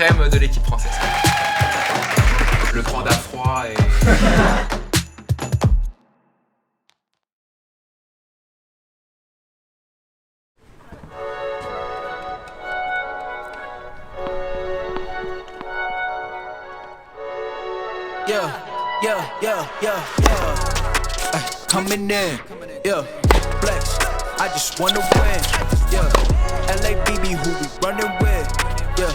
crème de l'équipe française. Le panda froid et... Coming in, yeah, flex. I just wanna win, yeah. LABB, who we running with, yeah.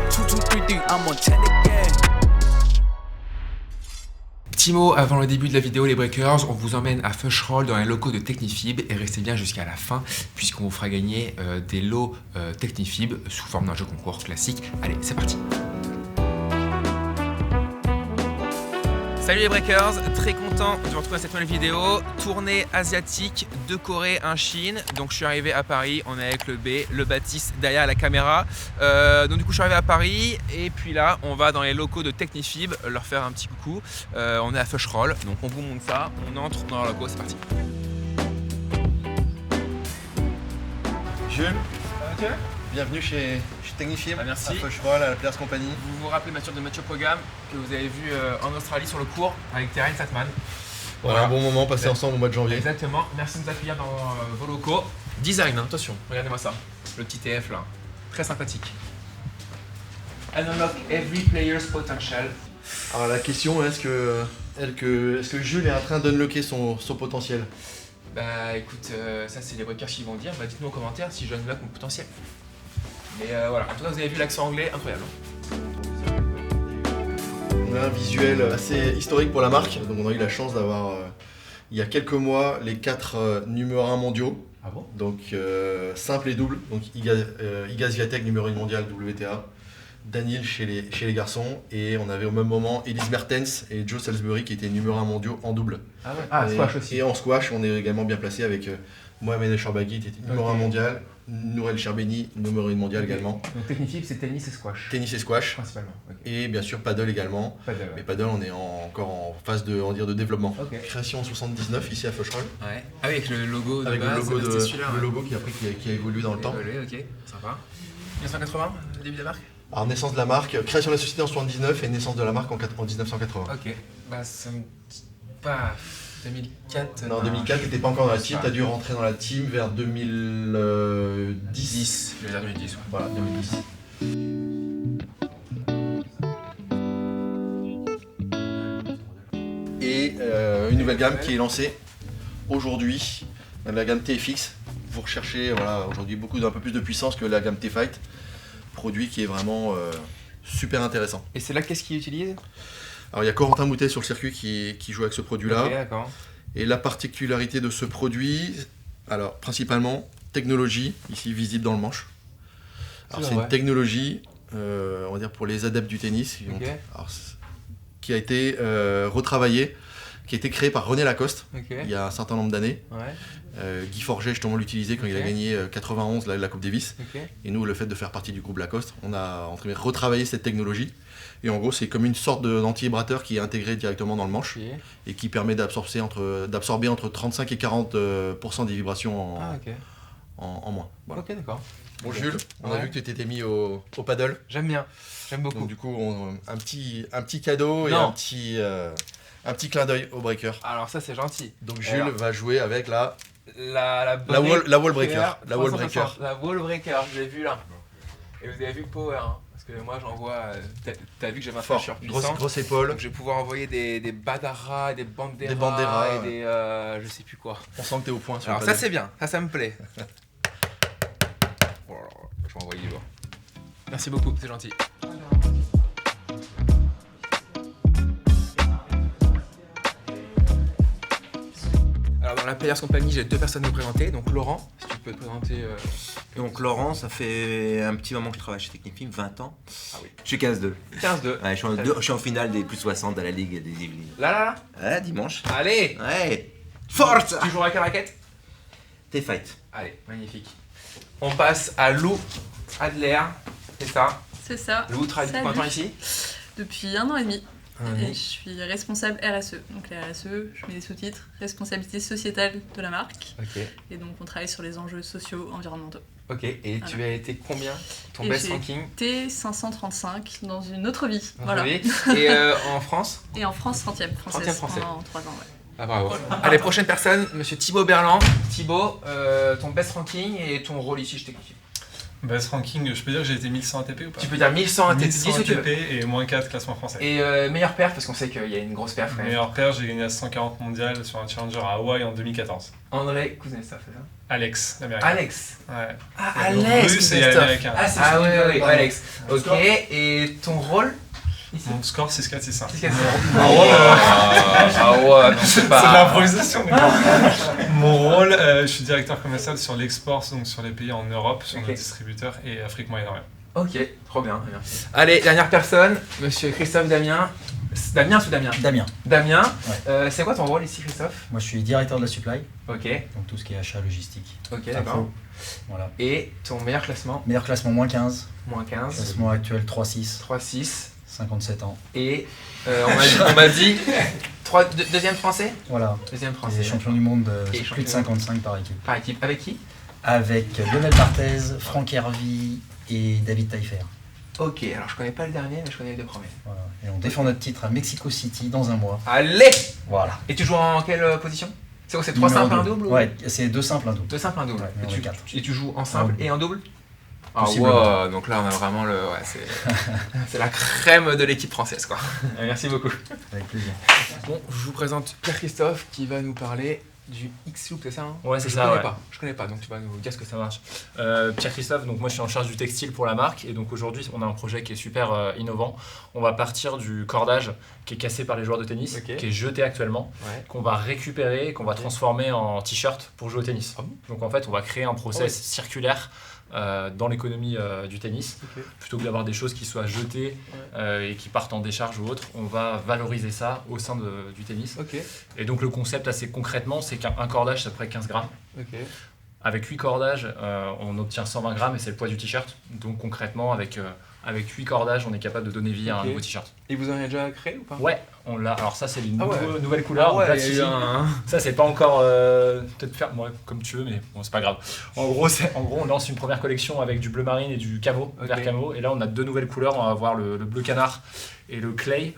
2, 2, 3, 3, I'm on 10 again. Petit mot avant le début de la vidéo, les breakers, on vous emmène à Fushroll dans les locaux de Technifib et restez bien jusqu'à la fin puisqu'on vous fera gagner des lots Technifib sous forme d'un jeu concours classique. Allez, c'est parti. Salut les breakers, très content de vous retrouver dans cette nouvelle vidéo. Tournée asiatique de Corée en Chine. Donc je suis arrivé à Paris, on est avec le B, le Baptiste derrière la caméra. Donc du coup je suis arrivé à Paris et puis là on va dans les locaux de Technifib leur faire un petit coucou. On est à Fushroll, donc on vous montre ça, on entre dans le logo, c'est parti. Jules, bienvenue chez Technifib, merci. à Fushroll, à la Players Company. Vous vous rappelez bien sûr de Mathieu Pogam que vous avez vu en Australie sur le cours avec Terence Satman. Voilà, un bon moment passé ensemble au mois de janvier. Exactement, merci de nous accueillir dans vos locaux. Design, hein, attention, regardez-moi ça, le petit TF là, très sympathique. Unlock every player's potential. Alors la question, est-ce que Jules est en train d'unlocker son potentiel? Bah écoute, ça c'est les breakers qui vont dire, bah dites-nous en commentaire si je unlock mon potentiel. Mais voilà, en tout cas vous avez vu l'accent anglais, incroyable. On a un visuel assez historique pour la marque, donc on a eu la chance d'avoir il y a quelques mois les 4 numéros 1 mondiaux. Ah bon? Donc simple et double, donc Iga Swiatek numéro 1 mondial WTA, Daniil chez les garçons, et on avait au même moment Elise Mertens et Joe Salisbury qui étaient numéro 1 mondiaux en double. Ah ouais. Ah, squash aussi. Et en squash, on est également bien placé avec Mohamed El Shorbagy qui était numéro 1 mondial, Nour El Cherbeni numéro 1 mondial également. Donc Technifib c'est tennis et squash. Tennis et squash. Principalement. Et bien sûr paddle également. Paddle, ouais. Mais paddle on est encore en phase de développement. Okay. Création en 79 ici à Fushroll. Ouais. Ah oui, avec le logo de avec base, le logo, ouais. logo qui a évolué dans le temps. Ok, sympa. 1980, le début de la marque? Alors naissance de la marque, création de la société en 79 et naissance de la marque en 1980. Ok, bah ça me dit pas 2004. Non, 2004 t'étais pas encore dans la team, ça. t'as dû rentrer dans la team vers 2010. 10, je vais dire 2010, ouais. Voilà, 2010. Et une nouvelle gamme qui est lancée aujourd'hui, la gamme TFX. Vous recherchez voilà, aujourd'hui un peu plus de puissance que la gamme T-Fight. Produit qui est vraiment super intéressant. Et c'est là qu'est-ce qu'ils utilisent? Alors il y a Corentin Moutet sur le circuit qui joue avec ce produit-là. Ok, d'accord. Et la particularité de ce produit, alors principalement technologie, ici visible dans le manche. Alors c'est une technologie, on va dire pour les adeptes du tennis, Okay. qui a été retravaillée, qui a été créée par René Lacoste il y a un certain nombre d'années. Ouais. Guy Forget justement l'utilisait quand il a gagné 91 la Coupe Davis. Et nous, le fait de faire partie du groupe Lacoste, on a retravaillé cette technologie. Et en gros, c'est comme une sorte d'anti-vibrateur qui est intégré directement dans le manche et qui permet d'absorber entre 35 et 40% des vibrations en moins. Voilà. Ok, d'accord. Bon Jules, on a vu que tu t'étais mis au paddle. J'aime bien, j'aime beaucoup. Donc du coup, un petit cadeau et un petit clin d'œil au breaker. Alors ça c'est gentil. Donc Jules va jouer avec la wall breaker. La wall breaker. La wall breaker, je l'ai vu là. Et vous avez vu le power, hein, parce que moi j'envoie. T'as vu que j'avais un flasher puissant. Grosse épaule. Donc je vais pouvoir envoyer des Badara, des Bandera, et des je sais plus quoi. On sent que t'es au point sur alors le ça paddle. c'est bien, ça me plaît. Oh là là, je vais envoyer du lourd. Merci beaucoup, c'est gentil. Alors dans la Players Company, j'ai 2 personnes à vous présenter. Donc Laurent, si tu peux te présenter. Donc Laurent, ça fait un petit moment que je travaille chez Technifib, 20 ans. Ah oui. Je suis 15-2. 15-2. Ouais, je suis en finale des plus 60 à la Ligue des Yvelines. Là. Ouais, dimanche. Allez. Ouais. Force. Tu joues avec la raquette? T-Fight. Allez, magnifique. On passe à Lou Adler, c'est ça? C'est ça. Lou travaille depuis combien de temps ici? Depuis 1 an et demi. Et je suis responsable RSE. Donc la RSE, je mets des sous-titres, responsabilité sociétale de la marque. Ok. Et donc on travaille sur les enjeux sociaux, environnementaux. Ok, et tu as été combien ton Et best j'ai ranking été 535 dans une autre vie. en Voilà. janvier. Et en France? Et en France, 30e française 30e français. pendant 3 ans. Ouais. Ah bravo. Allez, prochaine personne, monsieur Thibaut Berland. Thibaut, ton best ranking et ton rôle ici, je t'écoute. Best ranking, je peux dire que j'ai été 1100 ATP ou pas? Tu peux dire 1100 ATP, 1100 dis ce que tu veux. ATP et moins 4 classement français. Et meilleure perf, parce qu'on sait qu'il y a une grosse perf. quand même. Meilleur paire, j'ai gagné à 140 mondial sur un challenger à Hawaï en 2014. André Kuznetsov, c'est ça? Alex, l'américain. Alex. Ouais. Ah, Le Alex russe et Kuznetsov. l'américain. Ah, c'est ah, oui, Alex. Ok, et ton rôle ici? Mon score 6-4, 6-5. Qu'est-ce qu'il y a? Ah ouais, non, c'est pas. C'est de l'improvisation. Mon rôle, je suis directeur commercial sur l'export, donc sur les pays en Europe, sur nos distributeurs et Afrique Moyen-Orient. Ok, trop bien. Allez, dernière personne, monsieur Christophe Damien. Damien ou Damien? Damien. Damien, Ouais. c'est quoi ton rôle ici, Christophe? Moi, je suis directeur de la supply, Ok, donc tout ce qui est achat logistique. ok, Info. d'accord. Voilà. Et ton meilleur classement? Meilleur classement, moins 15. Moins 15, Classement actuel, 3-6. 3-6. 57 ans. Et on m'a dit deuxième français? Voilà. Deuxième Et français. champion du monde, Et plus champion de 55 par équipe. Par équipe. Avec qui? Avec Lionel Barthez, Franck Hervy et David Taillefer. Ok, alors je connais pas le dernier, mais je connais les deux premiers. Voilà. Et on défend notre titre à Mexico City dans un mois. Allez! Voilà. Et tu joues en quelle position? C'est quoi, c'est 3 Numéro simples, un 2. double ou... Ouais, c'est 2 simples, un double. 2 simples, un double. Ouais, et, on est quatre. et tu joues en simple et en double? Ah Possiblement. ouais, donc là on a vraiment le... Ouais, c'est la crème de l'équipe française quoi. Merci beaucoup. Avec plaisir. Bon, je vous présente Pierre-Christophe qui va nous parler du X-Loop, c'est ça hein? Ouais, c'est Je ça, connais ouais. pas. Je connais pas, donc tu vas nous dire ce que Ça marche. Pierre-Christophe, donc moi je suis en charge du textile pour la marque et donc aujourd'hui on a un projet qui est super innovant. On va partir du cordage qui est cassé par les joueurs de tennis, Ok. qui est jeté actuellement, Ouais. qu'on va récupérer et qu'on va transformer en t-shirt pour jouer au tennis. Ah bon Donc en fait on va créer un process circulaire dans l'économie du tennis. Ok. Plutôt que d'avoir des choses qui soient jetées et qui partent en décharge ou autre, on va valoriser ça au sein du tennis. Ok, Et donc le concept assez concrètement, c'est qu'un cordage c'est à peu près 15 grammes. ok. Avec 8 cordages, on obtient 120 grammes et c'est le poids du t-shirt. Donc concrètement, avec 8 cordages, on est peut-être de donner vie à un Ok. nouveau t-shirt. Et vous en avez déjà créé ou pas? Ouais, on l'a. Alors ça, c'est les Ah ouais. nouvelles couleurs. Ah ouais, Black il y a eu City. un... Ça, c'est pas encore... peut-être faire moi comme tu veux, mais bon, c'est pas grave. En gros, on lance une première collection avec du bleu marine et du camo, Ok. vert camo. Et là, on a 2 nouvelles couleurs. On va avoir le bleu canard et le clay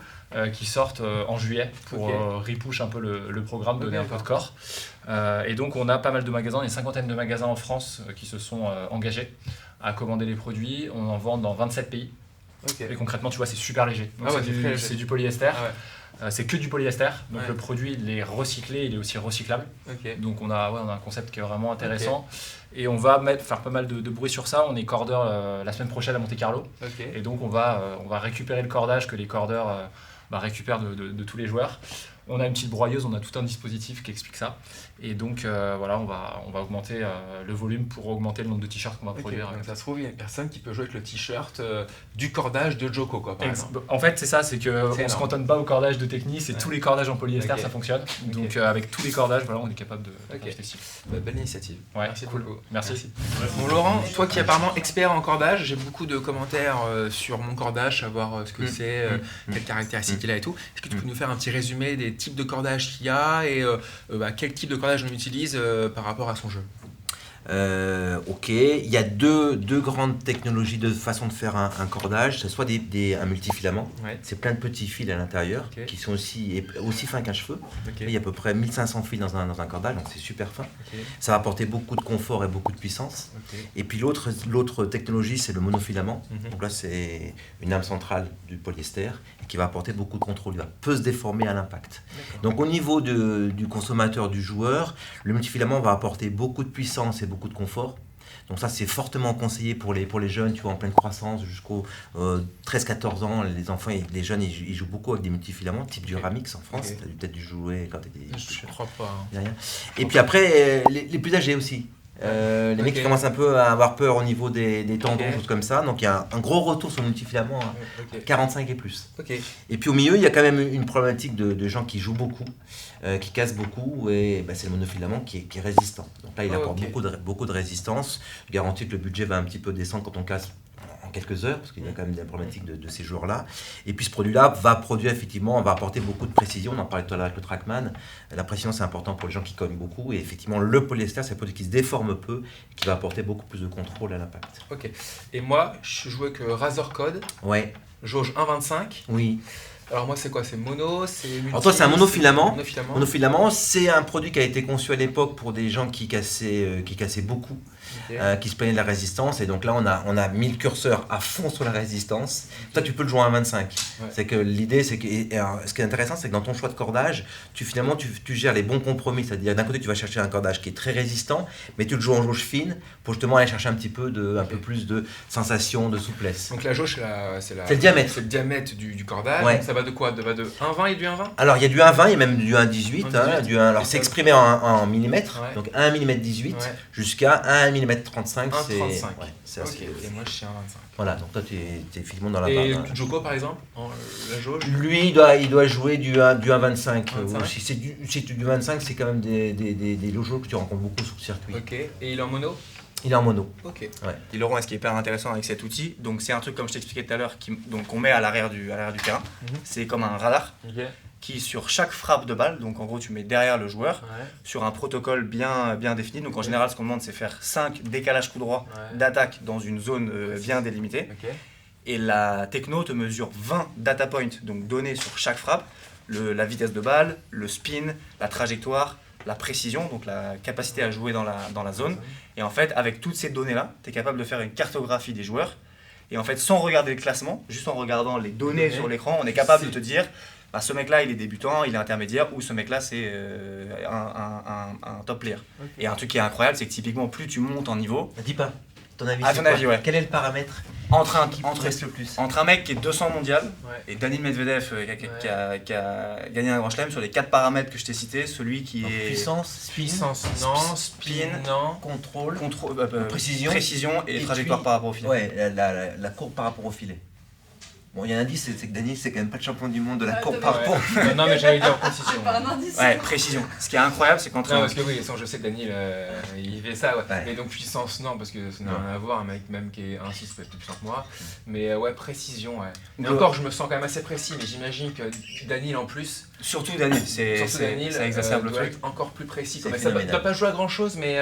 qui sortent en juillet pour Ok. repush un peu le programme, donner Ok, un peu de corps. Et donc, on a pas mal de magasins, il y a une cinquantaine de magasins en France qui se sont engagés à commander les produits. On en vend dans 27 pays. Ok. Et concrètement, tu vois, c'est super léger. Donc, Ah ouais, c'est c'est très léger. c'est du polyester. Ah ouais. C'est que du polyester. Donc Ouais. le produit, il est recyclé, il est aussi recyclable. Ok. Donc on a un concept qui est vraiment intéressant. Et on va faire pas mal de bruit sur ça. On est cordeur la semaine prochaine à Monte Carlo. Ok. Et donc on va récupérer le cordage que les cordeurs récupèrent de tous les joueurs. On a une petite broyeuse, on a tout un dispositif qui explique ça. Et donc voilà, on va augmenter le volume pour augmenter le nombre de t-shirts qu'on va Ok, produire. donc ça se trouve, il y a une personne qui peut jouer avec le t-shirt du cordage de Joko, quoi, par exemple. En fait, c'est ça, c'est qu'on C'est ne se énorme. cantonne pas au cordage de Techni, c'est Ouais. tous les cordages en polyester, Ok. ça fonctionne. Donc avec tous les cordages, voilà, on est capable de Ok. faire ce textile. Belle initiative. Ouais, Merci cool. beaucoup. Merci. Bon Laurent, toi qui es apparemment expert en cordage, j'ai beaucoup de commentaires sur mon cordage, savoir ce que c'est, quelles caractéristiques il a et tout. Est-ce que tu peux nous faire un petit résumé des types de cordage qu'il y a et quel type de cordage on utilise par rapport à son jeu? Ok, il y a deux grandes technologies de façon de faire un cordage. C'est soit un multifilament, Ouais. c'est plein de petits fils à l'intérieur Ok. qui sont aussi fins qu'un cheveu. Ok. Il y a à peu près 1500 fils dans un cordage, donc c'est super fin. Ok. Ça va apporter beaucoup de confort et beaucoup de puissance. Ok. Et puis l'autre technologie, c'est le monofilament. Mhm. Donc là, c'est une lame centrale du polyester qui va apporter beaucoup de contrôle. Il va peu se déformer à l'impact. D'accord. Donc au niveau du consommateur, du joueur, le multifilament va apporter beaucoup de puissance et beaucoup de confort. Donc ça, c'est fortement conseillé pour les jeunes, tu vois, en pleine croissance, jusqu'aux 13-14 ans. Les enfants, les jeunes, ils jouent beaucoup avec des multifilaments, type du Ramix en France. Ok. Tu as peut-être dû jouer quand tu étais... Je crois pas. Hein. Rien. Et puis après, les plus âgés aussi. Les mecs Ok. qui commencent un peu à avoir peur au niveau des tendons, Ok. choses comme ça. Donc il y a un gros retour sur le multifilament à Ok. 45 et plus. Ok. Et puis au milieu, il y a quand même une problématique de gens qui jouent beaucoup, qui cassent beaucoup, et c'est le monofilament qui est résistant. Donc là, il apporte Ok. beaucoup de résistance, garantit que le budget va un petit peu descendre quand on casse quelques heures, parce qu'il y a quand même des problématiques de ces joueurs-là. Et puis ce produit-là va apporter beaucoup de précision. On en parlait tout à l'heure avec le Trackman. La précision, c'est important pour les gens qui cognent beaucoup. Et effectivement, le polyester, c'est un produit qui se déforme peu et qui va apporter beaucoup plus de contrôle à l'impact. Ok. Et moi, je joue avec Razor Code, Ouais, jauge 1,25. oui. Alors moi, c'est quoi? C'est mono, c'est multi. Alors toi, c'est un monofilament. Monofilament. Monofilament, c'est un produit qui a été conçu à l'époque pour des gens qui cassaient beaucoup. Ok. Qui se plaignaient de la résistance, et donc là on a mis le curseur à fond sur la résistance. Toi tu peux le jouer à 25. Ouais. C'est que l'idée, c'est que alors, ce qui est intéressant, c'est que dans ton choix de cordage, tu gères les bons compromis, c'est-à-dire d'un côté tu vas chercher un cordage qui est très résistant, mais tu le joues en jauge fine pour justement aller chercher un peu plus de sensation, de souplesse. Donc la jauge, c'est le diamètre. C'est le diamètre du cordage. Ouais. Donc ça va de quoi? De 1,20 et du 1,20? Alors il y a du 1,20, il y a même du 1,18. 1,18. Alors c'est exprimé en millimètres, Ouais. donc 1 mm 18 Ouais. jusqu'à 1 mm 35. 1,35. C'est Ok. assez. Et moi, je suis 1,25. Voilà, donc toi tu es effectivement dans la Et barre. Joko, par exemple, la jauge? Lui, il doit jouer du 1,25. 25. Si c'est du 25, c'est quand même des lojos que tu rencontres beaucoup sur le circuit. Ok. Et il est en mono? Il est en mono. Ok. Et Laurent, ce qui est hyper intéressant avec cet outil, donc c'est un truc comme je t'expliquais tout à l'heure, qu'on met à l'arrière du terrain. Mhm. C'est comme un radar Ok. qui, sur chaque frappe de balle, donc en gros tu mets derrière le joueur, Ouais. sur un protocole bien défini. Donc en général, ce qu'on demande, c'est faire 5 décalages coup droit Ouais. d'attaque dans une zone bien délimitée. Ok. Et la techno te mesure 20 data points, donc données sur chaque frappe, la vitesse de balle, le spin, la trajectoire, la précision, donc la capacité à jouer dans la zone. Et en fait, avec toutes ces données-là, tu es capable de faire une cartographie des joueurs. Et en fait, sans regarder le classement, juste en regardant les données sur l'écran, on est capable de te dire, bah, ce mec-là, il est débutant, il est intermédiaire, ou ce mec-là, c'est un top player. Ok. Et un truc qui est incroyable, c'est que typiquement, plus tu montes en niveau, Dis pas, ton avis, À c'est ton quoi avis, ouais. Quel est le paramètre entre qui progresse le plus? un mec qui est 200 mondial, Ouais. et Daniil Medvedev qui a gagné un grand chelem, sur les 4 paramètres que je t'ai cités, celui qui est Puissance, spin, Puissance, non. Spin, non. contrôle, précision et et trajectoire puis- par rapport au filet. ouais, la courbe par rapport au filet. Bon, il y a un indice, c'est que Daniel, c'est quand même pas le champion du monde de la Ah, courbe t'as par Ouais. rapport. Non, mais j'allais dire précision. C'est pas un indice. Ouais, précision. Ce qui est incroyable, c'est qu'entre Non, un... parce que oui, je sais que Daniel, il fait ça, ouais. Ouais. Mais donc puissance, non, parce que ça n'a Non. rien à voir, un mec même qui est 1,6 peut être plus puissant que moi. Mais ouais, précision, ouais. Et Donc, encore, je me sens quand même assez précis, mais j'imagine que Daniel en plus, Surtout Daniel, surtout Daniel, ça exacerbe le doit truc. être encore plus précis. C'est Quand même. Ça doit phénoménal. pas jouer à grand chose, mais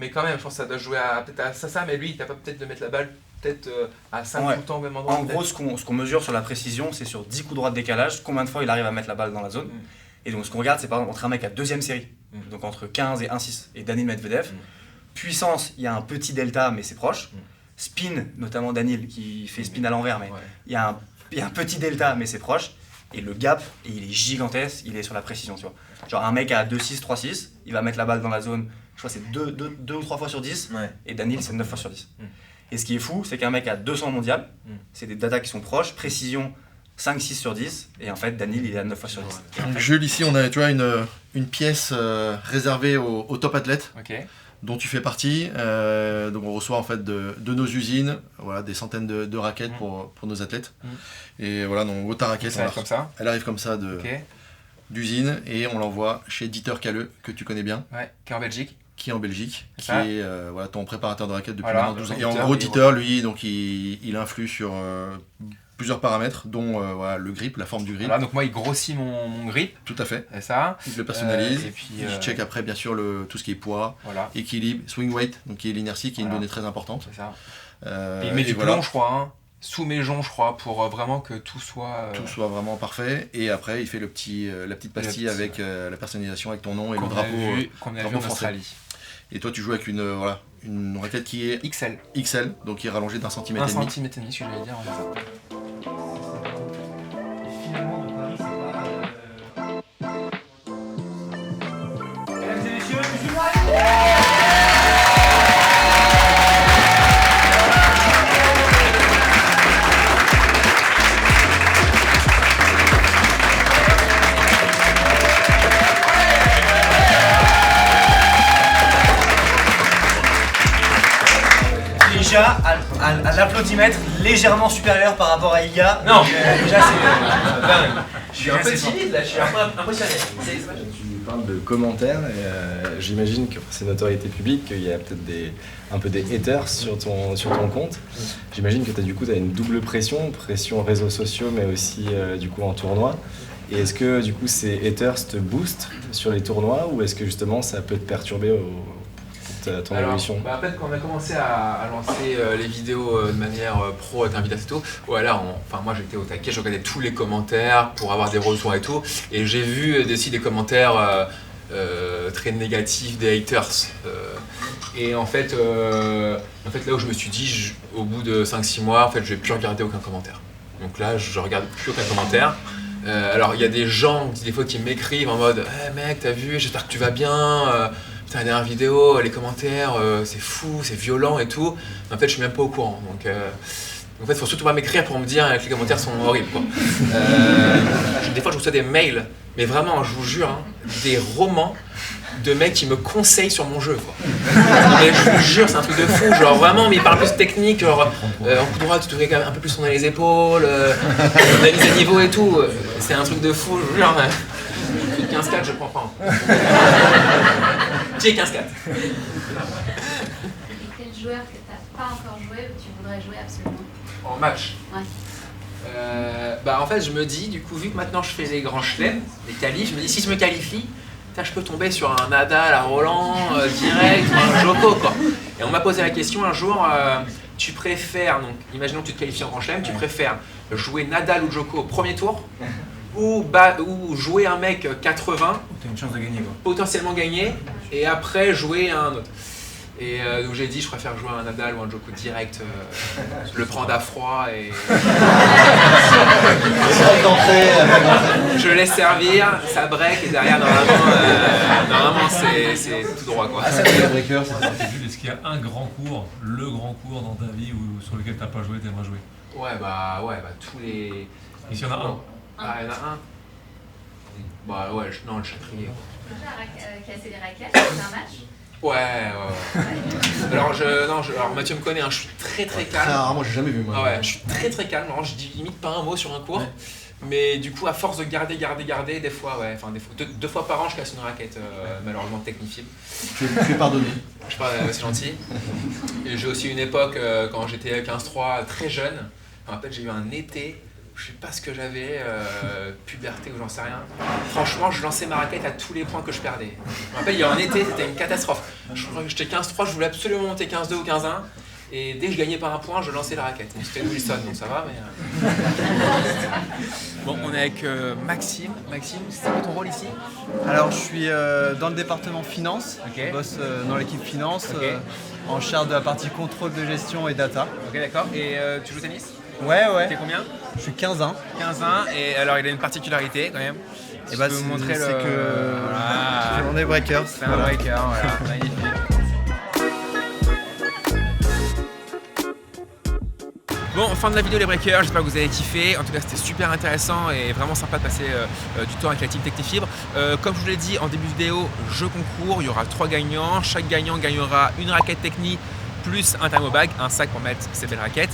quand même, je pense que ça doit jouer à peut-être à ça, mais lui, il est capable peut-être de mettre la balle peut-être à 5 Ouais. tout le temps au même endroit. En peut-être. gros, ce qu'on mesure sur la précision, c'est sur 10 coups droits de décalage, combien de fois il arrive à mettre la balle dans la zone. Mm. Et donc ce qu'on regarde, c'est par exemple entre un mec à deuxième série, Mm. donc entre 15 et 1,6, et Daniil Medvedev. Mm. Puissance, il y a un petit delta, mais c'est proche. Mm. Spin, notamment Daniil qui fait spin à l'envers, mais Ouais. il y a un petit delta, mais c'est proche. Et le gap, il est gigantesque, il est sur la précision, tu vois. Genre un mec à 2,6, 3,6, il va mettre la balle dans la zone, je crois que c'est 2 ou 3 fois sur 10, Ouais. et Daniil c'est 9 fois sur 10. Mm. Et ce qui est fou, c'est qu'un mec à 200 mondial, Mm. c'est des datas qui sont proches, précision 5-6 sur 10, et en fait Daniil il est à 9 fois sur 10. Et en Donc, fait, Jules, ici, on a tu vois, une pièce réservée aux top athlètes Ok. dont tu fais partie. Donc on reçoit en fait de nos usines voilà, des centaines de raquettes pour nos athlètes. Et voilà, donc ta raquette, Ça va être comme ça. elle arrive comme ça Ok. d'usine et on l'envoie chez Dieter Kalleux, que tu connais bien, Ouais. Qui est en Belgique. qui est en Belgique, qui Ça. est voilà, ton préparateur de raquettes depuis Voilà, maintenant 12 ans. Et en Dieter, gros, il- Dieter, lui, donc, il influe sur plusieurs paramètres, dont voilà, le grip, la forme du grip. Voilà, donc moi, il grossit mon grip. Tout à fait. C'est ça. Il le personnalise. Et puis, Il check après, bien sûr, tout ce qui est poids, Voilà. équilibre, swing weight, donc qui est l'inertie, qui est une Voilà. donnée très importante. C'est ça. Euh, Et il met du voilà, plomb, je crois, hein, sous mes joncs, je crois, pour vraiment que tout soit. tout soit vraiment parfait. Et après, il fait la petite pastille petit, avec la personnalisation avec ton nom et qu'on le drapeau. qu'on a vu drapeau en français. Australie. Et toi, tu joues avec une raquette qui est XL. XL, donc qui est rallongée d'1 cm. 1 cm et demi, ce que j'allais dire. Ouais, Finalement, de Paris, c'est pas. Mesdames et messieurs, déjà à l'applaudimètre légèrement supérieur par rapport à Iga. Non. Donc, déjà c'est... Je suis un peu timide là, je suis un peu impressionné. parles de commentaires. J'imagine que c'est notoriété publique, qu'il y a peut-être un peu des haters sur ton compte. J'imagine que du coup, tu as une double pression réseaux sociaux, mais aussi du coup en tournoi. Et est-ce que du coup ces haters te boostent sur les tournois ou est-ce que justement ça peut te perturber ton évolution? En fait, quand on a commencé à lancer les vidéos de manière pro avec Invitas et tout, moi j'étais au taquet, je regardais tous les commentaires pour avoir des retours et tout, et j'ai vu aussi des commentaires très négatifs des haters. Et en fait, là où je me suis dit, au bout de 5-6 mois, en fait, je vais plus regarder aucun commentaire. Donc là, je regarde plus aucun commentaire. Alors il y a des gens des fois qui m'écrivent en mode hey, mec, t'as vu, j'espère que tu vas bien, putain, la dernière vidéo, les commentaires, c'est fou, c'est violent et tout. Mais en fait, je suis même pas au courant. Donc en fait, faut surtout pas m'écrire pour me dire que les commentaires sont horribles, quoi. Des fois, je reçois des mails, mais vraiment, je vous jure, hein, des romans de mecs qui me conseillent sur mon jeu, quoi. Mais je vous jure, c'est un truc de fou, genre vraiment, mais il parle plus de technique, genre en coup droit tu devrais quand même un peu plus tourner les épaules, la mise à niveau et tout, c'est un truc de fou, je vous jure. 15-4, je prends pas. J'ai 15-4. Et quel joueur que t'as pas encore joué ou tu voudrais jouer absolument? En match? Ouais. En fait, je me dis, du coup, vu que maintenant je fais les grands chelems, les qualifs, je me dis si je me qualifie, je peux tomber sur un Nadal, un Roland, direct, ou un Djoko, quoi. Et on m'a posé la question un jour, tu préfères, donc imaginons que tu te qualifies en grand chelem, tu préfères jouer Nadal ou Djoko au premier tour ou jouer un mec 80, t'as une chance de gagner, quoi. Potentiellement gagner, et après jouer un autre. Et donc j'ai dit je préfère jouer un Nadal ou un Djoko direct, le prendre à froid et je le laisse servir, ça break et derrière normalement c'est tout droit, quoi. Est-ce qu'il y a un grand cours, le grand cours dans ta vie sur lequel t'as pas joué, t'aimerais jouer? Ouais, tous les... Et s'il y en a un? Ah, il y en a un? Non, le Châtrier. Casser les raquettes, c'est un match? Ouais. Alors Mathieu me connaît, hein, je suis très calme. Très rarement, j'ai jamais vu, moi. Ah ouais, je suis très calme, alors je dis limite pas un mot sur un cours. Ouais. Mais du coup, à force de garder, des fois, deux fois par an, je casse une raquette, malheureusement technifiable. Tu es pardonné. C'est gentil. Et j'ai aussi une époque, quand j'étais 15-3, très jeune, je me rappelle, j'ai eu un été, je sais pas ce que j'avais, puberté ou j'en sais rien. Franchement, je lançais ma raquette à tous les points que je perdais. Je me rappelle, il y a un été, c'était une catastrophe. J'étais 15-3, je voulais absolument monter 15-2 ou 15-1. Et dès que je gagnais par un point, je lançais la raquette. Donc c'était Wilson, donc ça va, mais... Bon, on est avec Maxime. Maxime, c'est quoi ton rôle ici? Alors, je suis dans le département finance. Je bosse dans l'équipe finance, en charge de la partie contrôle de gestion et data. Ok, d'accord. Et tu joues au tennis? Ouais. T'es combien? Je suis 15-1. 15-1, et alors il a une particularité quand même. Et bah, vous montrer c'est que on est breakers. C'est un breaker, voilà, magnifique. Bon, fin de la vidéo les breakers, j'espère que vous avez kiffé. En tout cas, c'était super intéressant et vraiment sympa de passer du temps avec la team Technifib. Comme je vous l'ai dit en début de vidéo, jeu concours, il y aura 3 gagnants. Chaque gagnant gagnera une raquette Techni plus un thermobag, un sac pour mettre ses belles raquettes.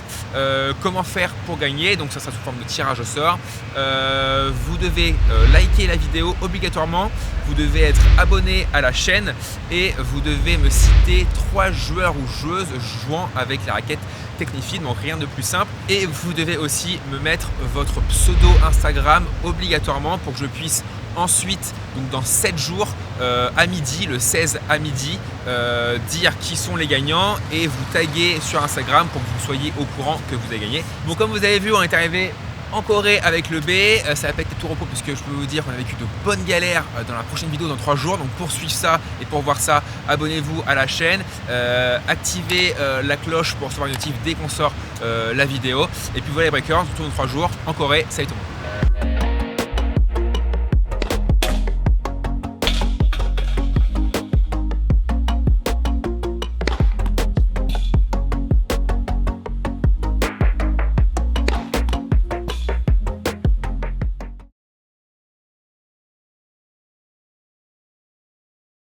Comment faire pour gagner? Donc ça sera sous forme de tirage au sort. Vous devez liker la vidéo obligatoirement, vous devez être abonné à la chaîne et vous devez me citer 3 joueurs ou joueuses jouant avec la raquette Technifib, donc rien de plus simple. Et vous devez aussi me mettre votre pseudo Instagram obligatoirement pour que je puisse ensuite, donc dans 7 jours, à midi, le 16 à midi, dire qui sont les gagnants et vous taguer sur Instagram pour que vous soyez au courant que vous avez gagné. Bon, comme vous avez vu, on est arrivé en Corée avec le B, ça va pas être tout repos puisque je peux vous dire qu'on a vécu de bonnes galères dans la prochaine vidéo dans 3 jours. Donc pour suivre ça et pour voir ça, abonnez-vous à la chaîne, activez la cloche pour recevoir une notif dès qu'on sort la vidéo. Et puis voilà les breakers, on se retrouve dans 3 jours en Corée. Salut tout le monde.